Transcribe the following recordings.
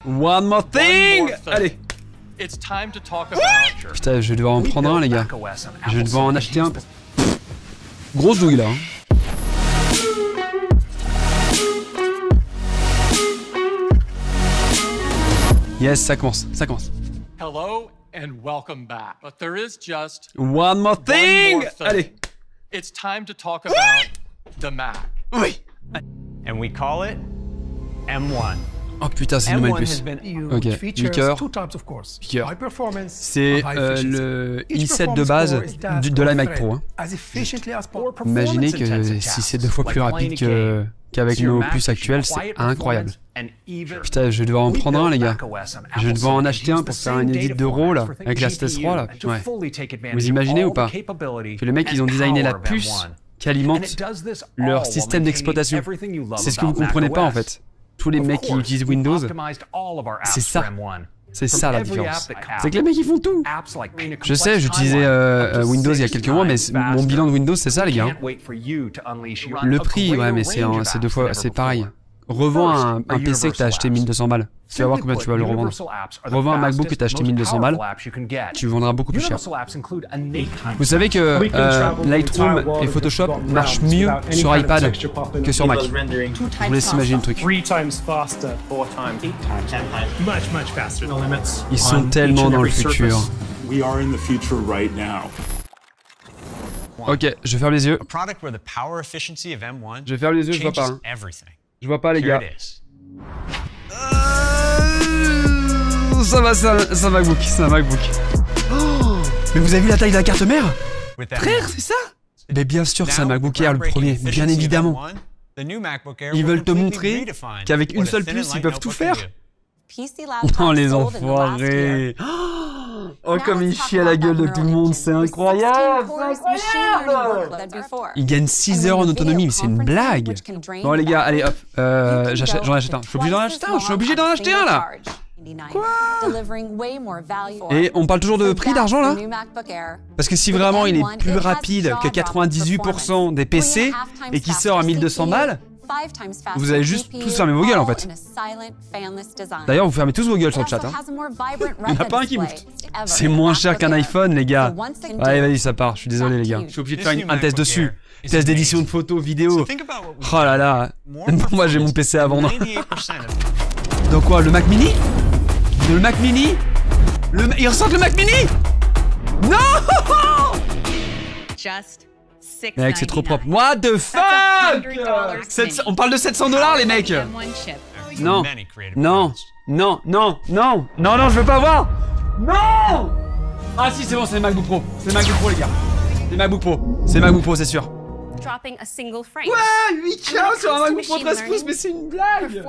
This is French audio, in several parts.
One more thing. Allez. Putain, je vais devoir en prendre un, les gars. Je vais devoir en acheter un. Grosse douille, là. Hein. Yes, ça commence, ça commence. Hello and welcome back. But there is just one more thing. Allez. It's time to talk about the Mac. Oui. And we call it M1. Oh putain, c'est une nouvelle puce. Ok, 8 cœurs. C'est le i7 de base de l'iMac Pro. Hein. Imaginez que si c'est 2 fois plus rapide qu'avec nos puces actuelles, c'est incroyable. Putain, je vais devoir en prendre un, les gars. Je vais devoir en acheter un pour faire un edit de RAW là, avec la Stes 3 là. Ouais. Vous imaginez ou pas que les mecs ils ont designé la puce qui alimente leur système d'exploitation. C'est ce que vous comprenez pas en fait. Tous les mecs qui utilisent Windows, c'est ça. C'est ça la différence. C'est que les mecs ils font tout. Je sais, j'utilisais Windows il y a quelques mois, mais mon bilan de Windows c'est ça, les gars. Le prix, ouais, mais c'est 2 fois, c'est pareil. Revends un PC que t'as acheté 1200 balles. Tu vas voir combien tu vas le revendre. Revends un MacBook que t'as acheté 1200 balles. Tu vendras beaucoup plus cher. Vous savez que Lightroom et Photoshop marchent mieux sur iPad que sur Mac. Je vous laisse imaginer le truc. Ils sont tellement dans le futur. Ok, je ferme les yeux. Je ferme les yeux, je vois pas. Hein. Je vois pas, les gars. Ça va, c'est un MacBook, c'est un MacBook. Oh, mais vous avez vu la taille de la carte mère? Frère, c'est ça? Mais bien sûr que c'est un MacBook Air le premier, bien évidemment. Ils veulent te montrer qu'avec une seule puce, ils peuvent tout faire. Oh, les enfoirés. Oh, comme ils chient à la gueule de tout le monde, c'est incroyable! C'est incroyable! Ils gagnent 6 heures en autonomie, mais c'est une blague! Bon, les gars, allez hop, j'en achète un. Je suis obligé d'en acheter un, je suis obligé d'en acheter un là! Quoi? Et on parle toujours de prix d'argent là? Parce que si vraiment il est plus rapide que 98% des PC et qu'il sort à 1200 balles, vous allez juste tous fermer vos gueules en fait. D'ailleurs, vous fermez tous vos gueules sur le chat. Hein. Il n'y en a pas un qui booste. C'est moins cher qu'un iPhone, les gars. Allez, vas-y, ça part. Je suis désolé, les gars. Je suis obligé de faire un test dessus. Test d'édition de photos, vidéo. Oh là là. Moi, j'ai mon PC à vendre. Donc quoi, le Mac Mini? Le Mac Mini? Ils ressortent le Mac Mini? Non! Mec, c'est trop propre. What the fuck? On parle de 700 $, les mecs. Non, non, non, non, non, non, non, je veux pas voir. Non. Ah si, c'est bon, c'est le MacBook Pro. C'est le MacBook Pro, les gars. C'est le MacBook Pro. C'est le MacBook Pro, c'est sûr. Ouais, 8K sur un MacBook Pro 13 pouces, mais c'est une blague.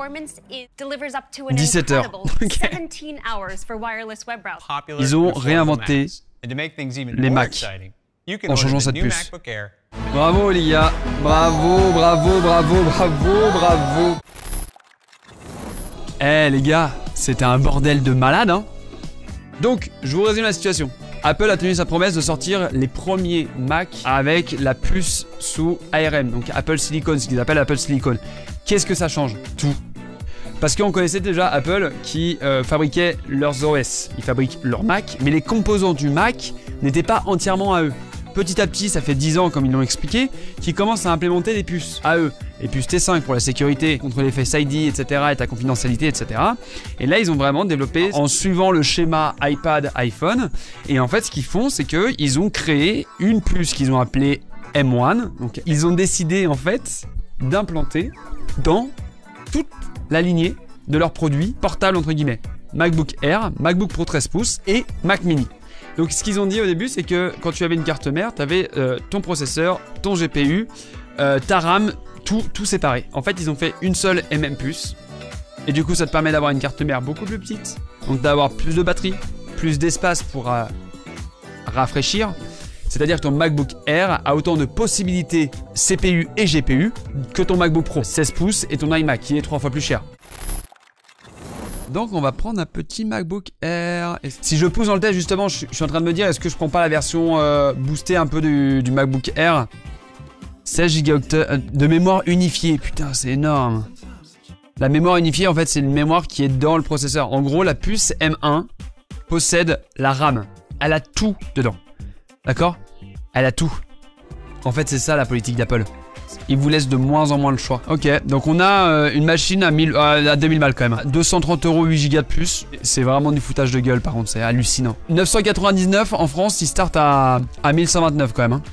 17 heures. Okay. Ils ont réinventé les Macs en changeant cette puce. Bravo les gars, bravo, bravo, bravo, bravo, bravo. Eh les gars, c'était un bordel de malade hein. Donc, je vous résume la situation. Apple a tenu sa promesse de sortir les premiers Mac avec la puce sous ARM, donc Apple Silicon, ce qu'ils appellent Apple Silicon. Qu'est-ce que ça change? Tout. Parce qu'on connaissait déjà Apple qui fabriquait leurs OS. Ils fabriquent leurs Mac, mais les composants du Mac n'étaient pas entièrement à eux. Petit à petit, ça fait 10 ans, comme ils l'ont expliqué, qu'ils commencent à implémenter des puces à eux. Les puces T5 pour la sécurité, contre les Face ID, etc., et ta confidentialité, etc. Et là, ils ont vraiment développé en suivant le schéma iPad, iPhone. Et en fait, ce qu'ils font, c'est qu'ils ont créé une puce qu'ils ont appelée M1. Donc, ils ont décidé, en fait, d'implanter dans toute la lignée de leurs produits portables, entre guillemets. MacBook Air, MacBook Pro 13 pouces et Mac Mini. Donc ce qu'ils ont dit au début, c'est que quand tu avais une carte mère, tu avais ton processeur, ton GPU, ta RAM, tout séparé. En fait, ils ont fait une seule et même puce. Et du coup, ça te permet d'avoir une carte mère beaucoup plus petite. Donc d'avoir plus de batterie, plus d'espace pour rafraîchir. C'est-à-dire que ton MacBook Air a autant de possibilités CPU et GPU que ton MacBook Pro 16 pouces et ton iMac qui est 3 fois plus cher. Donc on va prendre un petit MacBook Air. Et si je pousse dans le test justement, je suis en train de me dire est-ce que je prends pas la version boostée un peu du MacBook Air. 16 Go de mémoire unifiée, putain c'est énorme. La mémoire unifiée, en fait, c'est une mémoire qui est dans le processeur. En gros, la puce M1 possède la RAM. Elle a tout dedans. D'accord? Elle a tout. En fait, c'est ça la politique d'Apple. Ils vous laissent de moins en moins le choix. Ok, donc on a une machine à 2000 balles quand même. 230 €, 8 Go de plus. C'est vraiment du foutage de gueule par contre, c'est hallucinant. 999 en France, il start à 1129 quand même. Hein.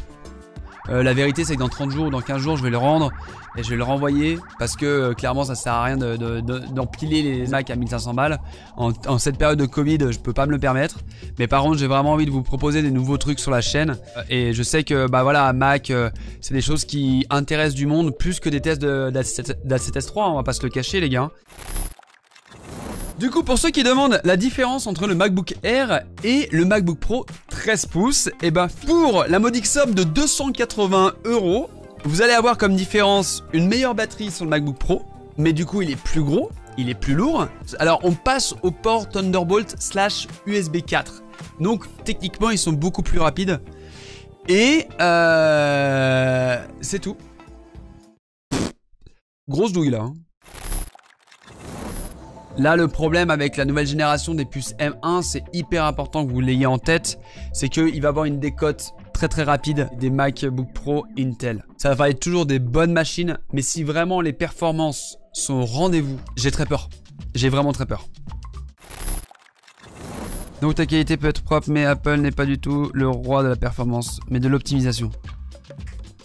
La vérité, c'est que dans 30 jours ou dans 15 jours, je vais le rendre et je vais le renvoyer parce que clairement, ça sert à rien d'empiler les Mac à 1500 balles. En cette période de Covid, je peux pas me le permettre. Mais par contre, j'ai vraiment envie de vous proposer des nouveaux trucs sur la chaîne. Et je sais que, bah voilà, Mac, c'est des choses qui intéressent du monde plus que des tests d'A7S3. On va pas se le cacher, les gars. Du coup, pour ceux qui demandent la différence entre le MacBook Air et le MacBook Pro 13 pouces, et ben pour la modique somme de 280 €, vous allez avoir comme différence une meilleure batterie sur le MacBook Pro, mais du coup il est plus gros, il est plus lourd. Alors on passe au port Thunderbolt / USB 4. Donc techniquement ils sont beaucoup plus rapides. Et c'est tout. Grosse douille là. Hein. Là, le problème avec la nouvelle génération des puces M1, c'est hyper important que vous l'ayez en tête, c'est qu'il va avoir une décote très rapide des MacBook Pro Intel. Ça va être toujours des bonnes machines, mais si vraiment les performances sont au rendez-vous, j'ai très peur. J'ai vraiment très peur. Donc ta qualité peut être propre, mais Apple n'est pas du tout le roi de la performance, mais de l'optimisation.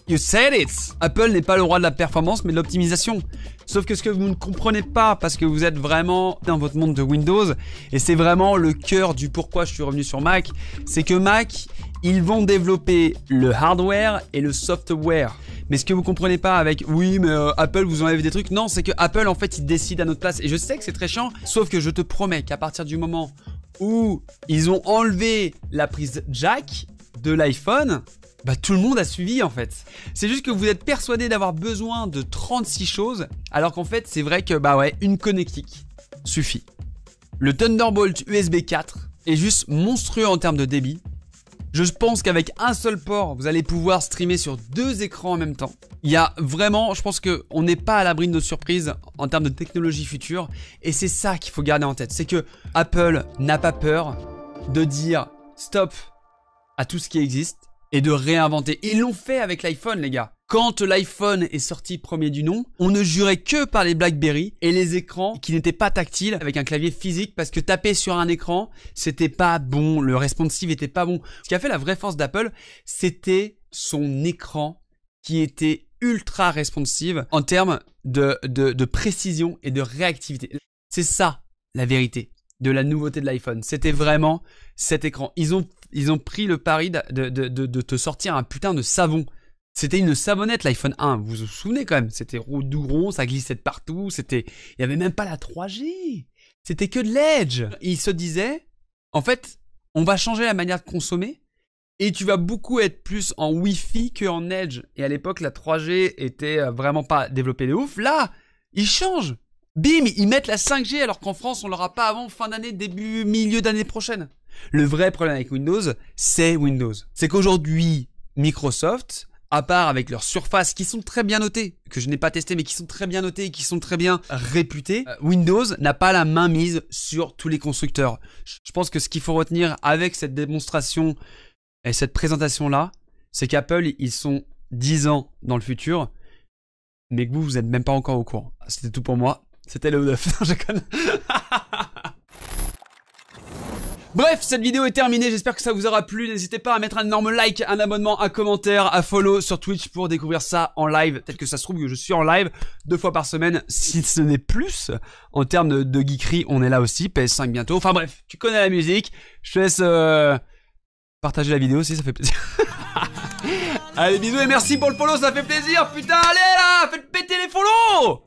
You said it! Apple n'est pas le roi de la performance, mais de l'optimisation. Sauf que ce que vous ne comprenez pas, parce que vous êtes vraiment dans votre monde de Windows, et c'est vraiment le cœur du pourquoi je suis revenu sur Mac, c'est que Mac, ils vont développer le hardware et le software. Mais ce que vous comprenez pas avec, oui, mais Apple vous enlève des trucs, non, c'est que Apple, en fait, il décide à notre place. Et je sais que c'est très chiant, sauf que je te promets qu'à partir du moment où ils ont enlevé la prise jack de l'iPhone, bah tout le monde a suivi en fait. C'est juste que vous êtes persuadé d'avoir besoin de 36 choses, alors qu'en fait c'est vrai que bah ouais, une connectique suffit. Le Thunderbolt USB 4 est juste monstrueux en termes de débit. Je pense qu'avec un seul port, vous allez pouvoir streamer sur 2 écrans en même temps. Il y a vraiment, je pense qu'on n'est pas à l'abri de nos surprises en termes de technologie future. Et c'est ça qu'il faut garder en tête. C'est que Apple n'a pas peur de dire stop à tout ce qui existe et de réinventer. Ils l'ont fait avec l'iPhone, les gars. Quand l'iPhone est sorti premier du nom, on ne jurait que par les BlackBerry et les écrans qui n'étaient pas tactiles avec un clavier physique parce que taper sur un écran, c'était pas bon, le responsive était pas bon. Ce qui a fait la vraie force d'Apple, c'était son écran qui était ultra responsive en termes de précision et de réactivité. C'est ça la vérité de la nouveauté de l'iPhone. C'était vraiment cet écran. Ils ont pris le pari de te sortir un putain de savon. C'était une savonnette l'iPhone 1, vous vous souvenez quand même, c'était doux rond, ça glissait de partout, il y avait même pas la 3G, c'était que de l'Edge. Il se disait, en fait, on va changer la manière de consommer et tu vas beaucoup être plus en Wi-Fi que en Edge. Et à l'époque, la 3G était vraiment pas développée de ouf. Là, ils changent. Bim, ils mettent la 5G alors qu'en France, on l'aura pas avant fin d'année, début, milieu d'année prochaine. Le vrai problème avec Windows, c'est Windows. C'est qu'aujourd'hui, Microsoft, à part avec leurs surfaces qui sont très bien notées, que je n'ai pas testé mais qui sont très bien notées et qui sont très bien réputées, Windows n'a pas la main mise sur tous les constructeurs. Je pense que ce qu'il faut retenir avec cette démonstration et cette présentation-là, c'est qu'Apple, ils sont 10 ans dans le futur, mais que vous n'êtes même pas encore au courant. C'était tout pour moi. C'était le 9. Je connais. Bref, cette vidéo est terminée, j'espère que ça vous aura plu. N'hésitez pas à mettre un énorme like, un abonnement, un commentaire, à follow sur Twitch pour découvrir ça en live, tel que ça se trouve que je suis en live 2 fois par semaine, si ce n'est plus. En termes de geekerie, on est là aussi, PS5 bientôt. Enfin bref, tu connais la musique, je te laisse partager la vidéo aussi, ça fait plaisir. Allez, bisous et merci pour le follow, ça fait plaisir, putain, allez là, faites péter les follow!